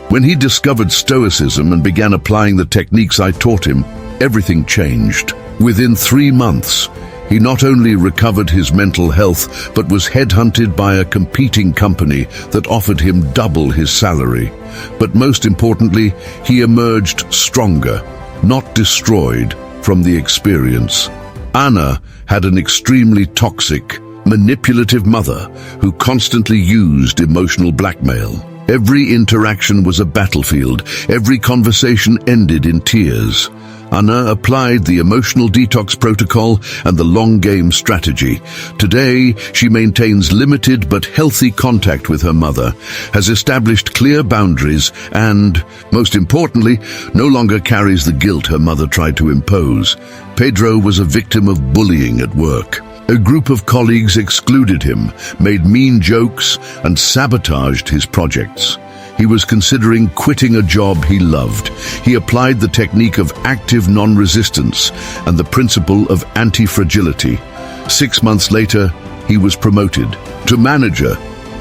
When he discovered Stoicism and began applying the techniques I taught him, everything changed. Within 3 months, he not only recovered his mental health, but was headhunted by a competing company that offered him double his salary. But most importantly, he emerged stronger, not destroyed, from the experience. Anna had an extremely toxic, manipulative mother who constantly used emotional blackmail. Every interaction was a battlefield. Every conversation ended in tears. Anna applied the emotional detox protocol and the long game strategy. Today, she maintains limited but healthy contact with her mother, has established clear boundaries, and, most importantly, no longer carries the guilt her mother tried to impose. Pedro was a victim of bullying at work. A group of colleagues excluded him, made mean jokes, and sabotaged his projects. He was considering quitting a job he loved. He applied the technique of active non-resistance and the principle of anti-fragility. 6 months later, he was promoted to manager,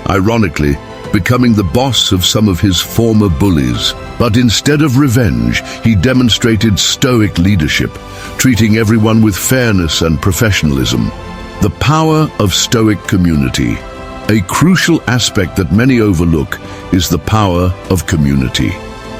ironically, becoming the boss of some of his former bullies. But instead of revenge, he demonstrated Stoic leadership, treating everyone with fairness and professionalism. The power of Stoic community. A crucial aspect that many overlook is the power of community.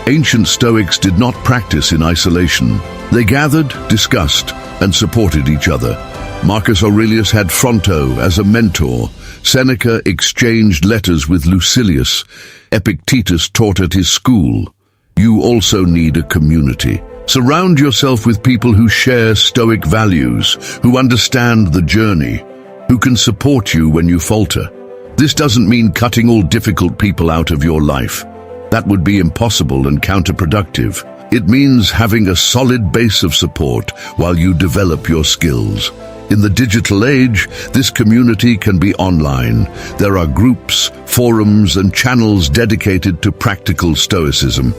Ancient Stoics did not practice in isolation. They gathered, discussed, and supported each other. Marcus Aurelius had Fronto as a mentor. Seneca exchanged letters with Lucilius. Epictetus taught at his school. You also need a community. Surround yourself with people who share Stoic values, who understand the journey, who can support you when you falter. This doesn't mean cutting all difficult people out of your life. That would be impossible and counterproductive. It means having a solid base of support while you develop your skills. In the digital age, this community can be online. There are groups, forums, and channels dedicated to practical Stoicism.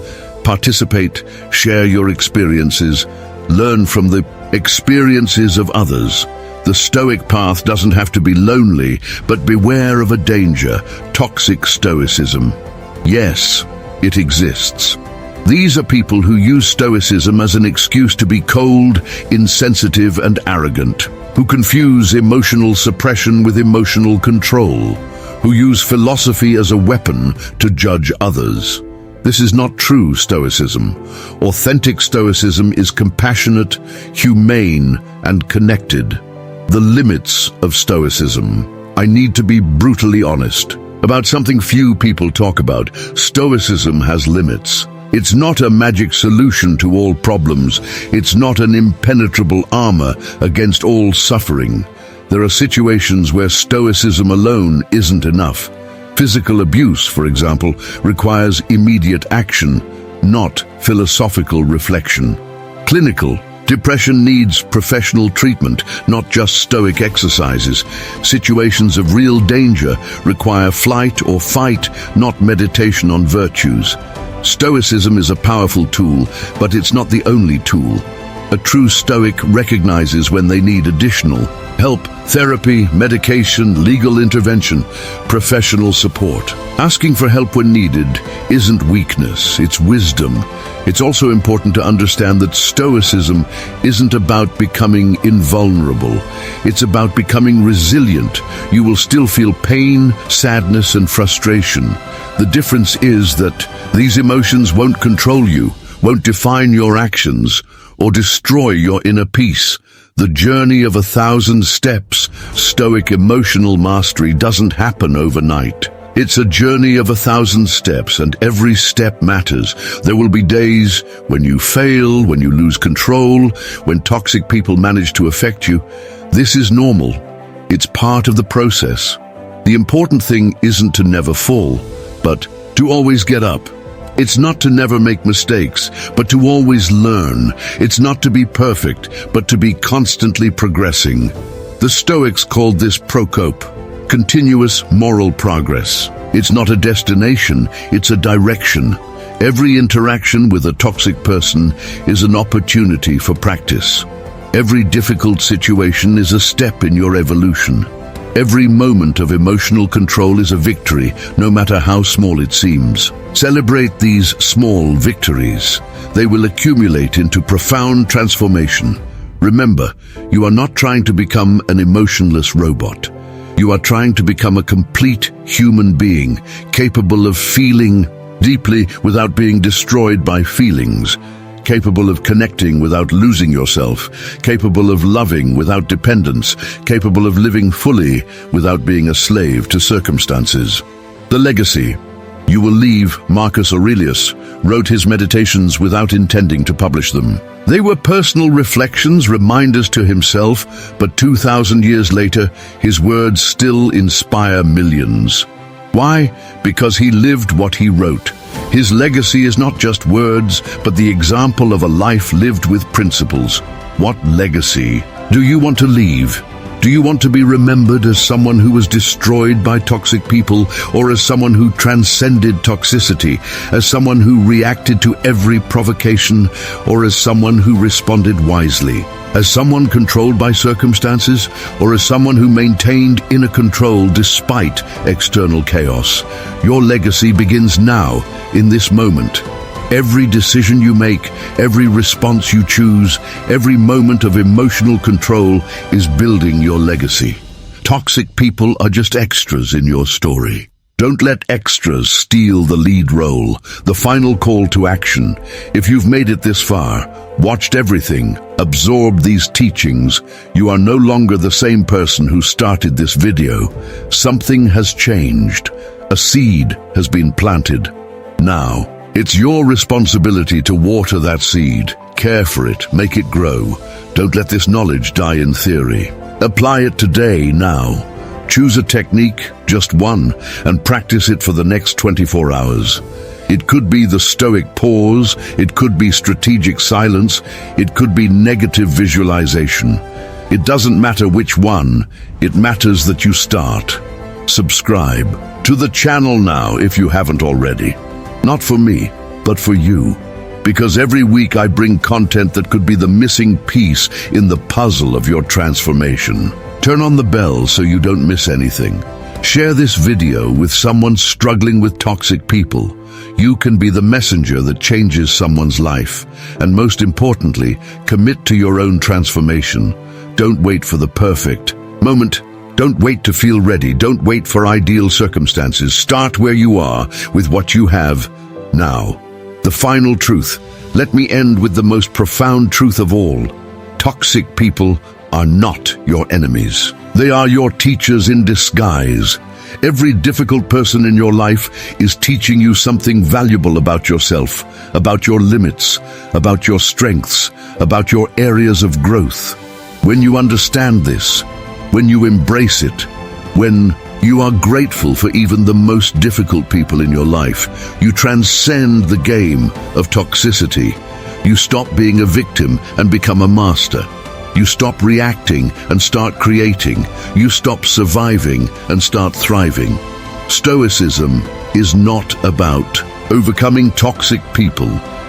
Participate, share your experiences, learn from the experiences of others. The Stoic path doesn't have to be lonely, but beware of a danger: toxic Stoicism. Yes, it exists. These are people who use Stoicism as an excuse to be cold, insensitive, and arrogant, who confuse emotional suppression with emotional control, who use philosophy as a weapon to judge others. This is not true Stoicism. Authentic Stoicism is compassionate, humane, and connected. The limits of Stoicism. I need to be brutally honest about something few people talk about. Stoicism has limits. It's not a magic solution to all problems. It's not an impenetrable armor against all suffering. There are situations where Stoicism alone isn't enough. Physical abuse, for example, requires immediate action, not philosophical reflection. Clinical depression needs professional treatment, not just Stoic exercises. Situations of real danger require flight or fight, not meditation on virtues. Stoicism is a powerful tool, but it's not the only tool. A true Stoic recognizes when they need additional help: therapy, medication, legal intervention, professional support. Asking for help when needed isn't weakness, it's wisdom. It's also important to understand that Stoicism isn't about becoming invulnerable. It's about becoming resilient. You will still feel pain, sadness, and frustration. The difference is that these emotions won't control you, won't define your actions, or destroy your inner peace. The journey of 1,000 steps, Stoic emotional mastery, doesn't happen overnight. It's a journey of 1,000 steps, and every step matters. There will be days when you fail, when you lose control, when toxic people manage to affect you. This is normal. It's part of the process. The important thing isn't to never fall, but to always get up. It's not to never make mistakes, but to always learn. It's not to be perfect, but to be constantly progressing. The Stoics called this procope, continuous moral progress. It's not a destination, it's a direction. Every interaction with a toxic person is an opportunity for practice. Every difficult situation is a step in your evolution. Every moment of emotional control is a victory, no matter how small it seems. Celebrate these small victories. They will accumulate into profound transformation. Remember, you are not trying to become an emotionless robot. You are trying to become a complete human being, capable of feeling deeply without being destroyed by feelings, capable of connecting without losing yourself, capable of loving without dependence, capable of living fully without being a slave to circumstances. The legacy. You will leave. Marcus Aurelius wrote his meditations without intending to publish them. They were personal reflections, reminders to himself, but 2,000 years later, his words still inspire millions. Why? Because he lived what he wrote. His legacy is not just words, but the example of a life lived with principles. What legacy do you want to leave? Do you want to be remembered as someone who was destroyed by toxic people, or as someone who transcended toxicity, as someone who reacted to every provocation, or as someone who responded wisely? As someone controlled by circumstances, or as someone who maintained inner control despite external chaos? Your legacy begins now, in this moment. Every decision you make, every response you choose, every moment of emotional control is building your legacy. Toxic people are just extras in your story. Don't let extras steal the lead role, the final call to action. If you've made it this far, watched everything, absorbed these teachings, you are no longer the same person who started this video. Something has changed. A seed has been planted. Now, it's your responsibility to water that seed, care for it, make it grow. Don't let this knowledge die in theory. Apply it today, now. Choose a technique, just one, and practice it for the next 24 hours. It could be the Stoic pause, it could be strategic silence, it could be negative visualization. It doesn't matter which one, it matters that you start. Subscribe to the channel now if you haven't already. Not for me, but for you. Because every week I bring content that could be the missing piece in the puzzle of your transformation. Turn on the bell so you don't miss anything. Share this video with someone struggling with toxic people. You can be the messenger that changes someone's life. And most importantly, commit to your own transformation. Don't wait for the perfect moment. Don't wait to feel ready. Don't wait for ideal circumstances. Start where you are with what you have now. The final truth. Let me end with the most profound truth of all. Toxic people are not your enemies. They are your teachers in disguise. Every difficult person in your life is teaching you something valuable about yourself, about your limits, about your strengths, about your areas of growth. When you understand this, when you embrace it, when you are grateful for even the most difficult people in your life, you transcend the game of toxicity. You stop being a victim and become a master. You stop reacting and start creating. You stop surviving and start thriving. Stoicism is not about overcoming toxic people.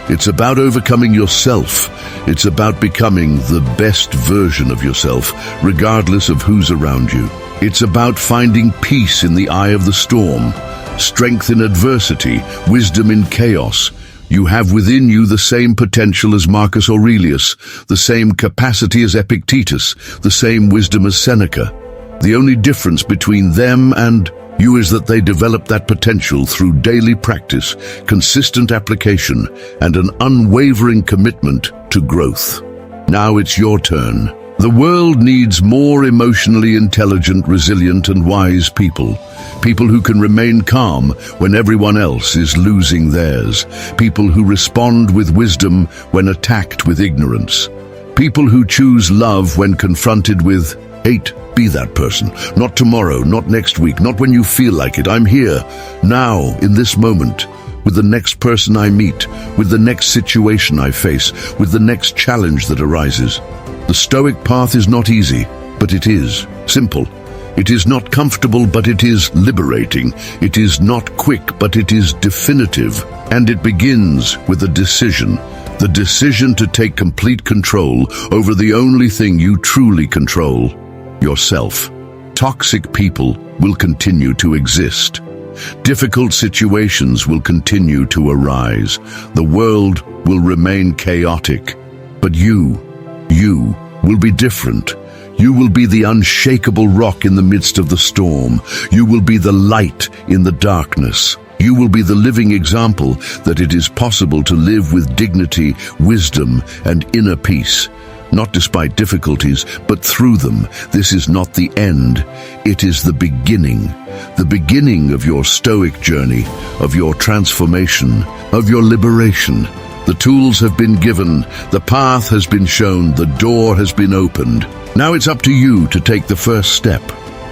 It's about overcoming yourself. It's about becoming the best version of yourself, regardless of who's around you. It's about finding peace in the eye of the storm, strength in adversity, wisdom in chaos. You have within you the same potential as Marcus Aurelius, the same capacity as Epictetus, the same wisdom as Seneca. The only difference between them and you is that they develop that potential through daily practice, consistent application, and an unwavering commitment to growth. Now it's your turn. The world needs more emotionally intelligent, resilient, and wise people. People who can remain calm when everyone else is losing theirs. People who respond with wisdom when attacked with ignorance. People who choose love when confronted with hate. Be that person. Not tomorrow, not next week, not when you feel like it. I'm here, now, in this moment, with the next person I meet, with the next situation I face, with the next challenge that arises. The Stoic path is not easy, but it is simple. It is not comfortable, but it is liberating. It is not quick, but it is definitive. And it begins with a decision. The decision to take complete control over the only thing you truly control, yourself. Toxic people will continue to exist. Difficult situations will continue to arise. The world will remain chaotic. But you will be different. You will be the unshakable rock in the midst of the storm. You will be the light in the darkness. You will be the living example that it is possible to live with dignity, wisdom, and inner peace. Not despite difficulties, but through them. This is not the end. It is the beginning of your Stoic journey, of your transformation, of your liberation. The tools have been given, the path has been shown, the door has been opened. Now it's up to you to take the first step.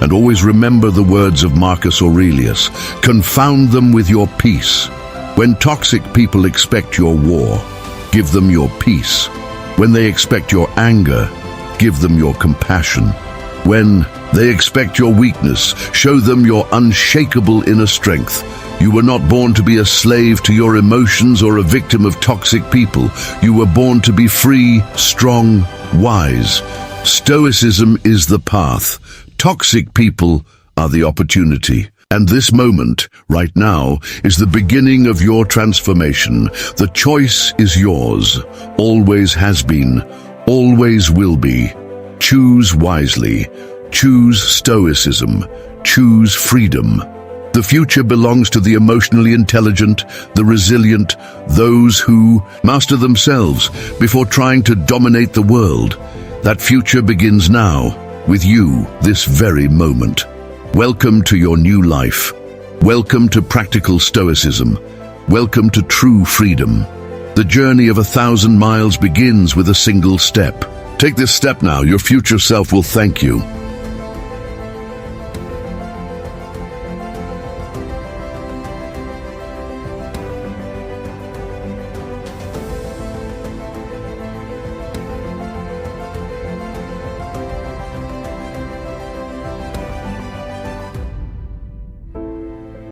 And always remember the words of Marcus Aurelius. Confound them with your peace. When toxic people expect your war, give them your peace. When they expect your anger, give them your compassion. When they expect your weakness, show them your unshakable inner strength. You were not born to be a slave to your emotions or a victim of toxic people. You were born to be free, strong, wise. Stoicism is the path. Toxic people are the opportunity. And this moment, right now, is the beginning of your transformation. The choice is yours. Always has been. Always will be. Choose wisely. Choose Stoicism. Choose freedom. The The future belongs to the emotionally intelligent, the resilient, those who master themselves before trying to dominate the world. That future begins now, with you, this very moment. Welcome to your new life. Welcome to practical stoicism. Welcome to true freedom. The journey of 1,000 miles begins with a single step. Take this step now, your future self will thank you.